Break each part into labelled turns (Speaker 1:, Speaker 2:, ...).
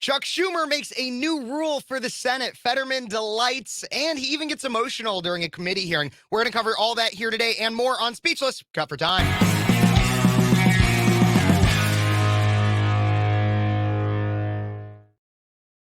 Speaker 1: Chuck Schumer makes a new rule for the Senate. Fetterman delights, and he even gets emotional during a committee hearing. We're going to cover all that here today and more on Speechless. Cut for time.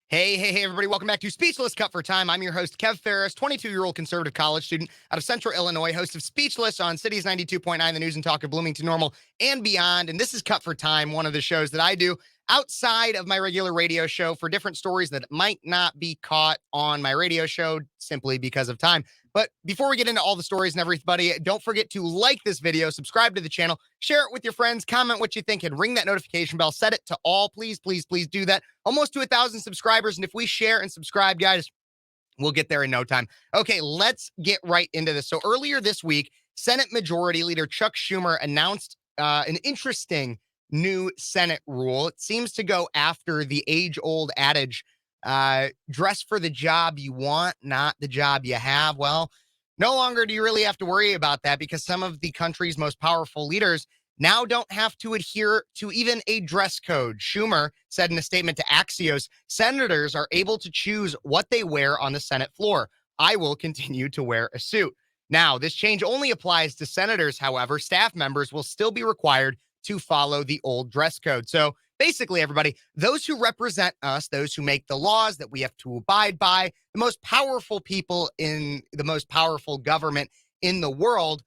Speaker 1: Hey, everybody. Welcome back to Speechless Cut for Time. I'm your host, Kev Phares, 22-year-old conservative college student out of Central Illinois, host of Speechless on Cities 92.9, the news and talk of Bloomington Normal and beyond. And this is Cut for Time, one of the shows that I do outside of my regular radio show for different stories that might not be caught on my radio show simply because of time. But before we get into all the stories and everybody, don't forget to like this video, subscribe to the channel, share it with your friends, comment what you think, and ring that notification bell. Set it to all. Please, please, please do that. Almost to 1,000 subscribers. And if we share and subscribe, guys, we'll get there in no time. Okay, let's get right into this. So earlier this week, Senate Majority Leader Chuck Schumer announced an interesting new Senate rule. It seems to go after the age-old adage, dress for the job you want, not the job you have. Well, no longer do you really have to worry about that because some of the country's most powerful leaders now don't have to adhere to even a dress code. Schumer said in a statement to Axios, senators are able to choose what they wear on the Senate floor. I will continue to wear a suit. Now, this change only applies to senators. However, staff members will still be required to follow the old dress code. So basically, everybody, those who represent us, those who make the laws that we have to abide by, the most powerful people in the most powerful government in the world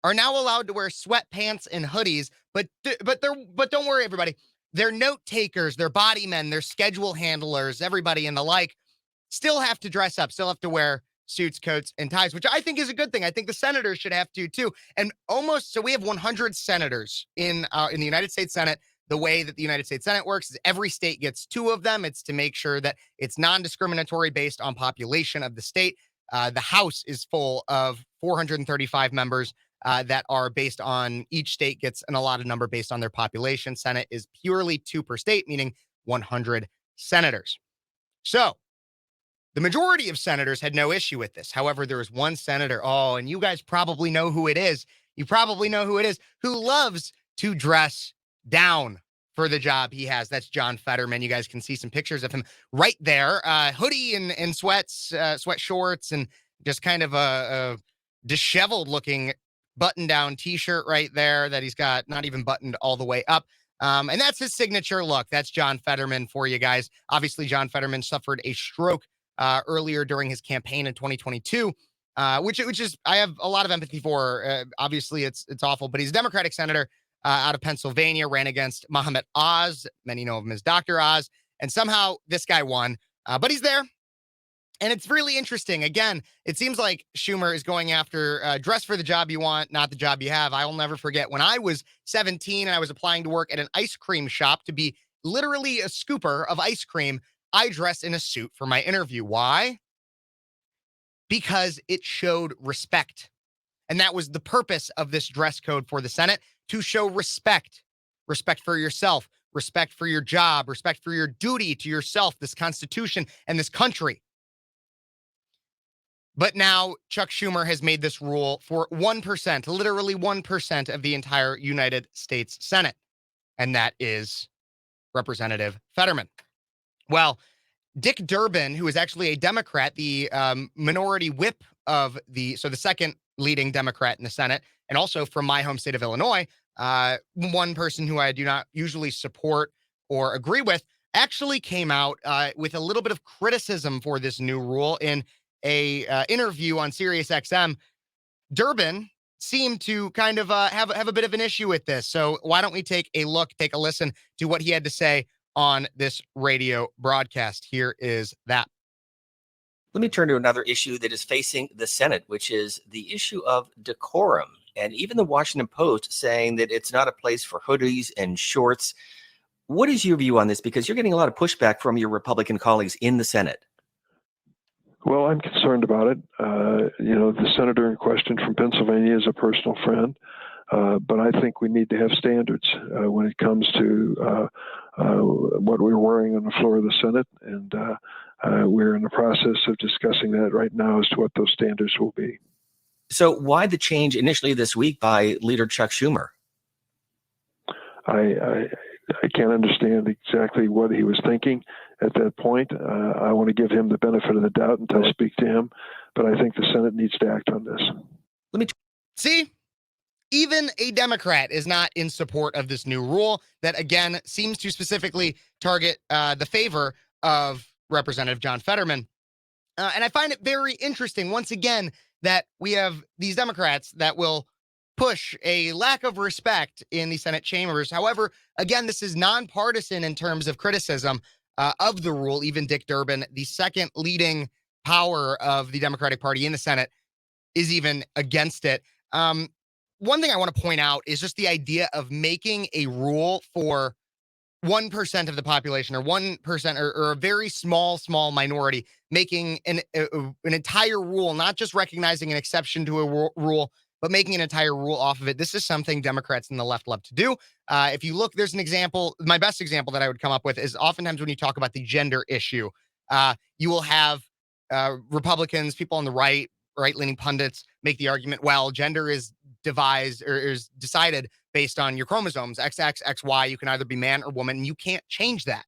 Speaker 1: are now allowed to wear sweatpants and hoodies. But don't worry, everybody. Their note takers, their body men, their schedule handlers, everybody and the like still have to dress up, still have to wear suits, coats, and ties, which I think is a good thing. I think the senators should have to too. And so we have 100 senators in the United States Senate. The way that the United States Senate works is every state gets 2 of them. It's to make sure that it's non-discriminatory based on population of the state. The House is full of 435 members that are based on each state gets an allotted number based on their population. Senate is purely 2 per state, meaning 100 senators. So the majority of senators had no issue with this. However, there was one senator, and you guys probably know who it is. You probably know who it is, who loves to dress down for the job he has. That's John Fetterman. You guys can see some pictures of him right there. Hoodie and sweat shorts, and just kind of a disheveled looking button-down t-shirt right there that he's got not even buttoned all the way up. And that's his signature look. That's John Fetterman for you guys. Obviously, John Fetterman suffered a stroke earlier during his campaign in 2022, which is I have a lot of empathy for. Obviously, it's awful, but he's a Democratic senator out of Pennsylvania, ran against Mohammed Oz. Many know him as Dr. Oz, and somehow this guy won, but he's there. And it's really interesting. Again, it seems like Schumer is going after dress for the job you want, not the job you have. I will never forget when I was 17 and I was applying to work at an ice cream shop to be literally a scooper of ice cream. I dressed in a suit for my interview. Why? Because it showed respect. And that was the purpose of this dress code for the Senate, to show respect. Respect for yourself, respect for your job, respect for your duty to yourself, this Constitution, and this country. But now Chuck Schumer has made this rule for 1%, literally 1% of the entire United States Senate. And that is Representative Fetterman. Well, Dick Durbin, who is actually a Democrat, the minority whip of the second leading Democrat in the Senate, and also from my home state of Illinois, one person who I do not usually support or agree with, actually came out with a little bit of criticism for this new rule in a interview on Sirius XM. Durbin seemed to kind of have a bit of an issue with this. So why don't we take a listen to what he had to say on this radio broadcast. Here is that.
Speaker 2: Let me turn to another issue that is facing the Senate, which is the issue of decorum. And even the Washington Post saying that it's not a place for hoodies and shorts. What is your view on this? Because you're getting a lot of pushback from your Republican colleagues in the Senate.
Speaker 3: Well, I'm concerned about it. The senator in question from Pennsylvania is a personal friend, but I think we need to have standards when it comes to what we're wearing on the floor of the Senate, and we're in the process of discussing that right now as to what those standards will be.
Speaker 2: So why the change initially this week by Leader Chuck Schumer?
Speaker 3: I I can't understand exactly what he was thinking at that point. I want to give him the benefit of the doubt until I speak to him, but I think the Senate needs to act on this.
Speaker 1: Let me see. Even a Democrat is not in support of this new rule that, again, seems to specifically target the favor of Representative John Fetterman. And I find it very interesting, once again, that we have these Democrats that will push a lack of respect in the Senate chambers. However, again, this is nonpartisan in terms of criticism of the rule. Even Dick Durbin, the second leading power of the Democratic Party in the Senate, is even against it. One thing I want to point out is just the idea of making a rule for 1% of the population, or 1%, or a very small minority, making an entire rule, not just recognizing an exception to a rule, but making an entire rule off of it. This is something Democrats and the left love to do. If you look, there's an example. My best example that I would come up with is oftentimes when you talk about the gender issue, you will have Republicans, people on the right-leaning pundits make the argument, well, gender is devised or is decided based on your chromosomes, XX, XY. You can either be man or woman, and you can't change that,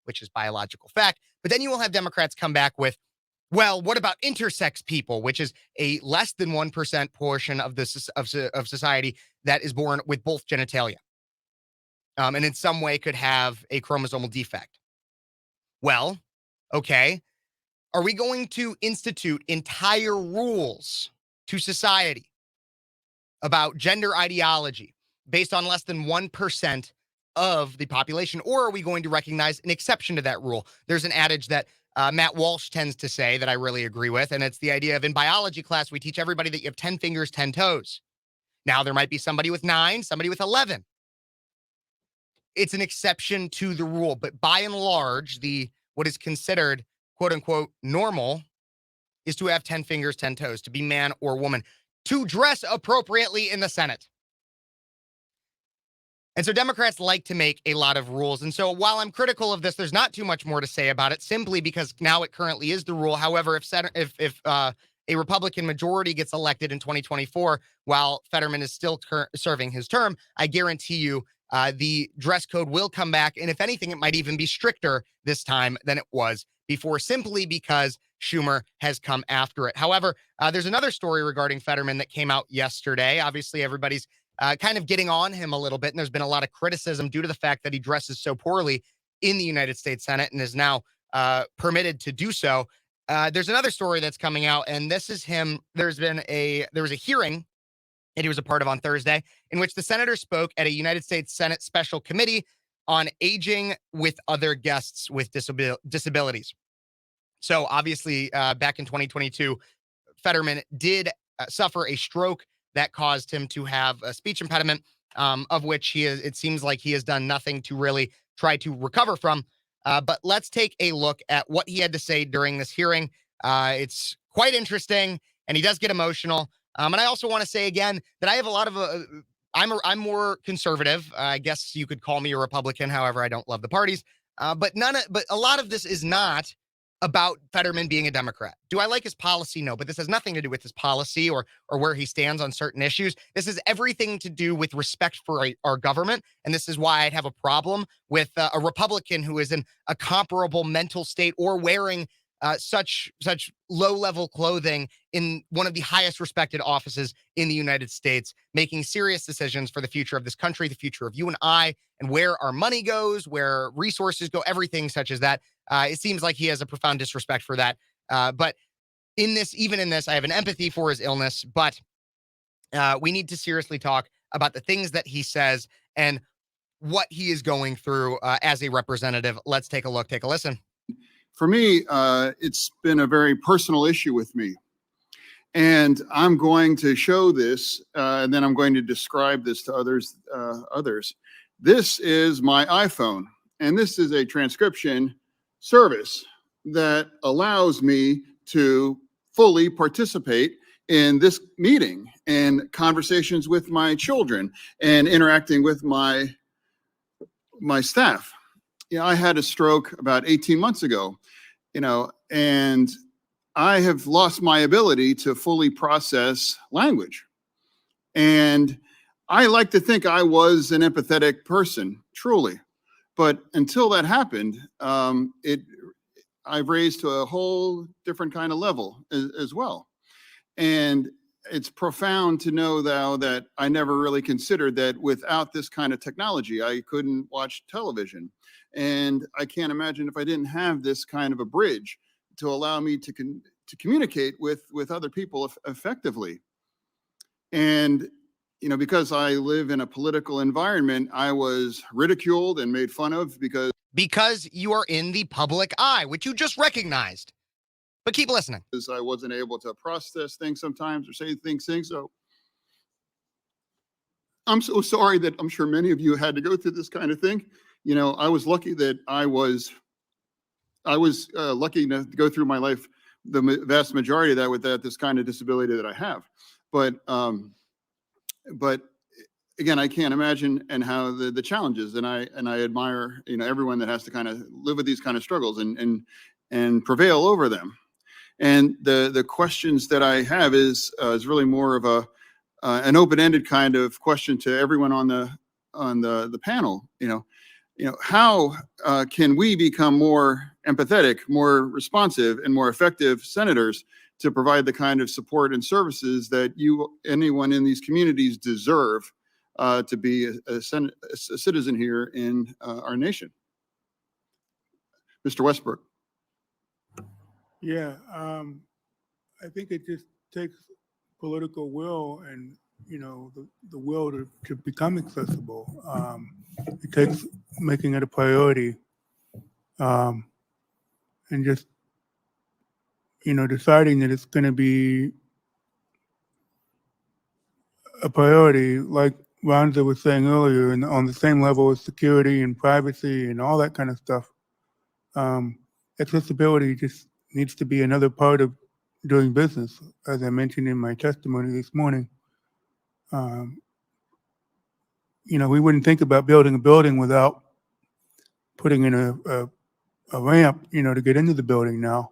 Speaker 1: which is biological fact. But then you will have Democrats come back with, well, what about intersex people, which is a less than 1% portion of of society that is born with both genitalia, and in some way could have a chromosomal defect. Well, okay, are we going to institute entire rules to society about gender ideology based on less than 1% of the population, or are we going to recognize an exception to that rule? There's an adage that Matt Walsh tends to say that I really agree with, and it's the idea of, in biology class, we teach everybody that you have 10 fingers, 10 toes. Now, there might be somebody with 9, somebody with 11. It's an exception to the rule, but by and large, what is considered quote-unquote normal is to have 10 fingers, 10 toes, to be man or woman, to dress appropriately in the Senate. And so Democrats like to make a lot of rules. And so while I'm critical of this, there's not too much more to say about it, simply because now it currently is the rule. However, if a Republican majority gets elected in 2024, while Fetterman is still serving his term, I guarantee you the dress code will come back. And if anything, it might even be stricter this time than it was before, simply because Schumer has come after it. However, there's another story regarding Fetterman that came out yesterday. Obviously, everybody's kind of getting on him a little bit, and there's been a lot of criticism due to the fact that he dresses so poorly in the United States Senate and is now permitted to do so. There's another story that's coming out, and this is him. There was a hearing that he was a part of on Thursday, in which the senator spoke at a United States Senate Special Committee on aging with other guests with disabilities. So obviously, back in 2022, Fetterman did suffer a stroke that caused him to have a speech impediment, of which it seems like he has done nothing to really try to recover from. But let's take a look at what he had to say during this hearing. It's quite interesting, and he does get emotional. And I also want to say again that I have a lot of I'm more conservative. I guess you could call me a Republican. However, I don't love the parties. But a lot of this is not about Fetterman being a Democrat. Do I like his policy? No, but this has nothing to do with his policy or where he stands on certain issues. This is everything to do with respect for our government. And this is why I'd have a problem with a Republican who is in a comparable mental state or wearing such low-level clothing in one of the highest respected offices in the United States, making serious decisions for the future of this country, the future of you and I, and where our money goes, where resources go, everything such as that. It seems like he has a profound disrespect for that. But even in this, I have an empathy for his illness, but we need to seriously talk about the things that he says and what he is going through as a representative. Let's take a look, take a listen.
Speaker 4: For me, it's been a very personal issue with me. And I'm going to show this, and then I'm going to describe this to others. This is my iPhone, and this is a transcription service that allows me to fully participate in this meeting and conversations with my children and interacting with my staff. I had a stroke about 18 months ago, and I have lost my ability to fully process language. And I like to think I was an empathetic person, truly. But until that happened, I've raised to a whole different kind of level as well. And it's profound to know now that I never really considered that without this kind of technology, I couldn't watch television. And I can't imagine if I didn't have this kind of a bridge to allow me to communicate with other people effectively. And, you know, because I live in a political environment, I was ridiculed and made fun of
Speaker 1: because you are in the public eye, which you just recognized. But keep listening.
Speaker 4: I wasn't able to process things sometimes or say things. So I'm so sorry that I'm sure many of you had to go through this kind of thing. You know, I was lucky that I was lucky enough to go through my life, the vast majority of that with this kind of disability that I have. But again, I can't imagine and how the challenges, and I admire, you know, everyone that has to kind of live with these kind of struggles and prevail over them. And the questions that I have is really more of an open-ended kind of question to everyone on the panel. You know, how can we become more empathetic, more responsive, and more effective senators to provide the kind of support and services that anyone in these communities deserve to be a citizen here in our nation? Mr. Westbrook.
Speaker 5: Yeah, I think it just takes political will and, you know, the will to become accessible. It takes making it a priority, and just, you know, deciding that it's going to be a priority, like Ronza was saying earlier, and on the same level as security and privacy and all that kind of stuff. Accessibility just needs to be another part of doing business, as I mentioned in my testimony this morning. You know, we wouldn't think about building a building without putting in a ramp, you know, to get into the building now.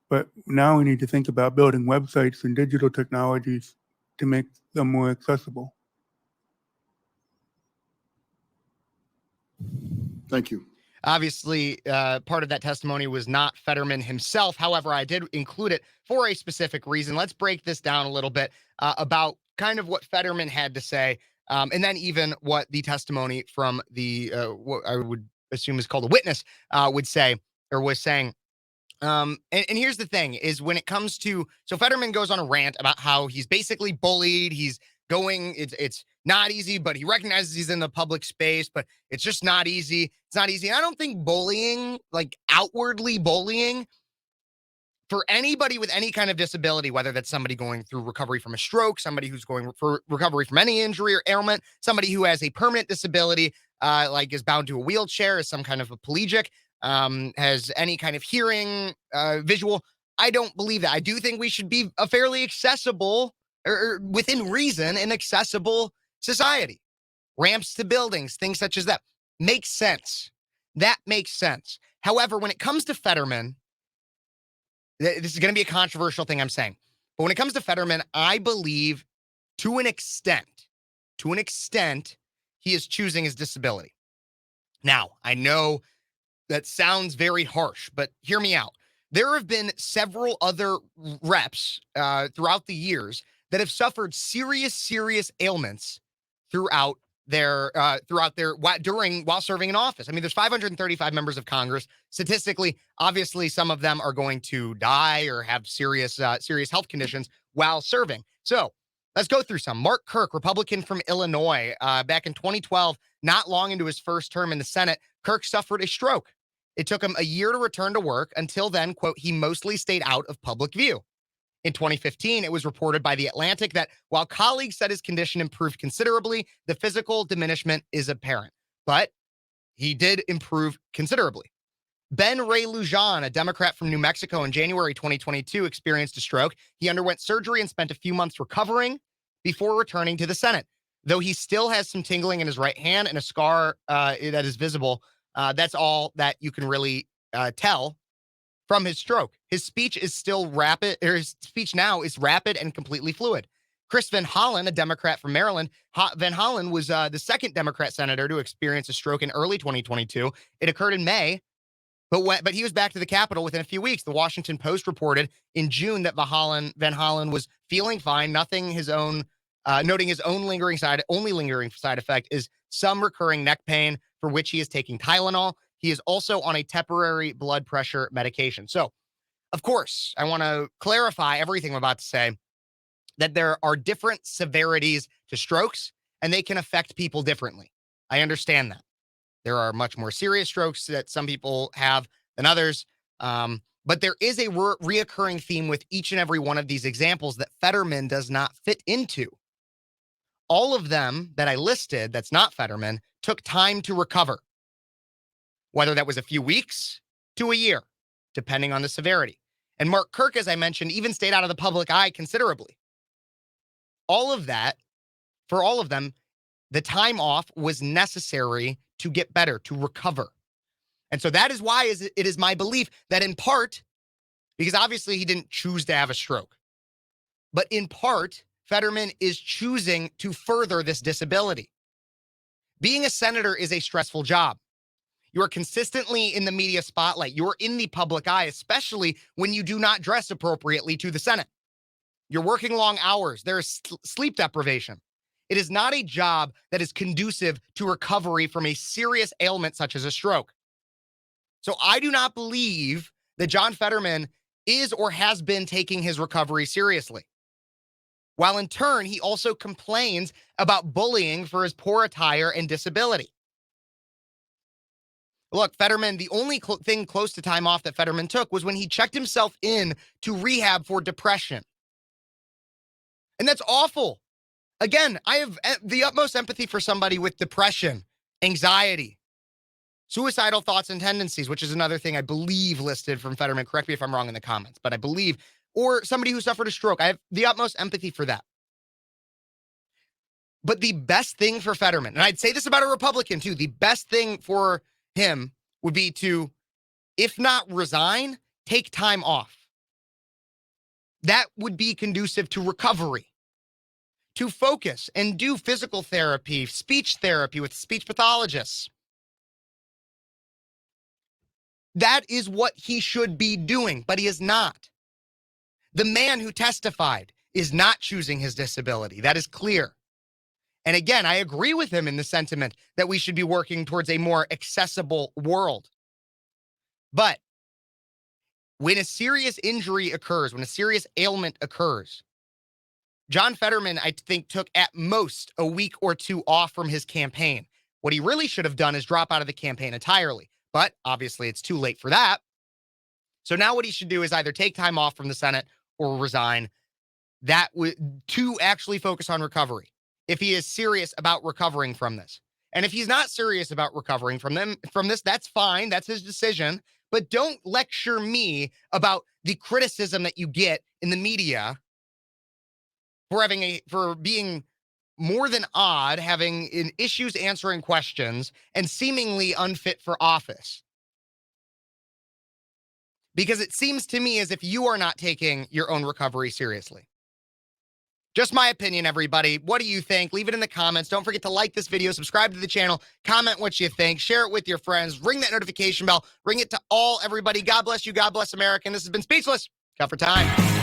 Speaker 5: But now we need to think about building websites and digital technologies to make them more accessible.
Speaker 4: Thank you.
Speaker 1: Obviously, part of that testimony was not Fetterman himself. However, I did include it for a specific reason. Let's break this down a little bit about kind of what Fetterman had to say, and then even what the testimony from the, what I would assume is called a witness, would say or was saying. And here's the thing is when it comes to, so Fetterman goes on a rant about how he's basically bullied. He's going, it's not easy, but he recognizes he's in the public space, but it's just not easy. It's not easy. And I don't think bullying, like outwardly bullying, for anybody with any kind of disability, whether that's somebody going through recovery from a stroke, somebody who's going for recovery from any injury or ailment, somebody who has a permanent disability, like is bound to a wheelchair, is some kind of a pelagic, has any kind of hearing, visual. I don't believe that. I do think we should be a fairly accessible or within reason an accessible society. Ramps to buildings, things such as that makes sense. That makes sense. However, when it comes to Fetterman, this is going to be a controversial thing I'm saying, but when it comes to Fetterman, I believe to an extent, he is choosing his disability. Now, I know that sounds very harsh, but hear me out. There have been several other reps throughout the years that have suffered serious ailments throughout while serving in office. I mean, there's 535 members of Congress. Statistically, obviously, some of them are going to die or have serious health conditions while serving. So let's go through some. Mark Kirk, Republican from Illinois, back in 2012, not long into his first term in the Senate, Kirk suffered a stroke. It took him a year to return to work. Until then, quote, he mostly stayed out of public view. In 2015, it was reported by The Atlantic that while colleagues said his condition improved considerably, the physical diminishment is apparent. But he did improve considerably. Ben Ray Lujan, a Democrat from New Mexico, in January 2022, experienced a stroke. He underwent surgery and spent a few months recovering before returning to the Senate. Though he still has some tingling in his right hand and a scar that is visible, that's all that you can really tell from his stroke. His speech is still rapid, or his speech now is rapid and completely fluid. Chris Van Hollen, a Democrat from Maryland. Van Hollen was the second Democrat senator to experience a stroke in early 2022. It occurred in May, but he was back to the Capitol within a few weeks. The Washington Post reported in June that Van Hollen was feeling fine, nothing his own, noting his only lingering side effect is some recurring neck pain for which he is taking Tylenol. He is also on a temporary blood pressure medication. So, of course, I want to clarify everything I'm about to say, that there are different severities to strokes, and they can affect people differently. I understand that. There are much more serious strokes that some people have than others. But there is a reoccurring theme with each and every one of these examples that Fetterman does not fit into. All of them that I listed, that's not Fetterman, took time to recover. Whether that was a few weeks to a year, depending on the severity. And Mark Kirk, as I mentioned, even stayed out of the public eye considerably. All of that, for all of them, the time off was necessary to get better, to recover. And so that is why it is my belief that in part, because obviously he didn't choose to have a stroke, but in part, Fetterman is choosing to further this disability. Being a senator is a stressful job. You are consistently in the media spotlight. You're in the public eye, especially when you do not dress appropriately to the Senate. You're working long hours. There is sleep deprivation. It is not a job that is conducive to recovery from a serious ailment such as a stroke. So I do not believe that John Fetterman is or has been taking his recovery seriously. While in turn, he also complains about bullying for his poor attire and disability. Look, Fetterman, the only thing close to time off that Fetterman took was when he checked himself in to rehab for depression. And that's awful. Again, I have the utmost empathy for somebody with depression, anxiety, suicidal thoughts and tendencies, which is another thing I believe listed from Fetterman. Correct me if I'm wrong in the comments, but I believe, or somebody who suffered a stroke. I have the utmost empathy for that. But the best thing for Fetterman, and I'd say this about a Republican too, the best thing for him would be to, if not resign, take time off. That would be conducive to recovery, to focus and do physical therapy, speech therapy with speech pathologists. That is what he should be doing, but he is not. The man who testified is not choosing his disability. That is clear. And again, I agree with him in the sentiment that we should be working towards a more accessible world. But when a serious injury occurs, when a serious ailment occurs, John Fetterman, I think, took at most a week or two off from his campaign. What he really should have done is drop out of the campaign entirely. But obviously, it's too late for that. So now what he should do is either take time off from the Senate or resign. To actually focus on recovery, if he is serious about recovering from this. And if he's not serious about recovering from this, that's fine. That's his decision. But don't lecture me about the criticism that you get in the media for being more than odd, having issues answering questions, and seemingly unfit for office. Because it seems to me as if you are not taking your own recovery seriously. Just my opinion, everybody. What do you think? Leave it in the comments. Don't forget to like this video, subscribe to the channel, comment what you think, share it with your friends, ring that notification bell, ring it to everybody. God bless you. God bless America. And this has been Speechless. Cut for time.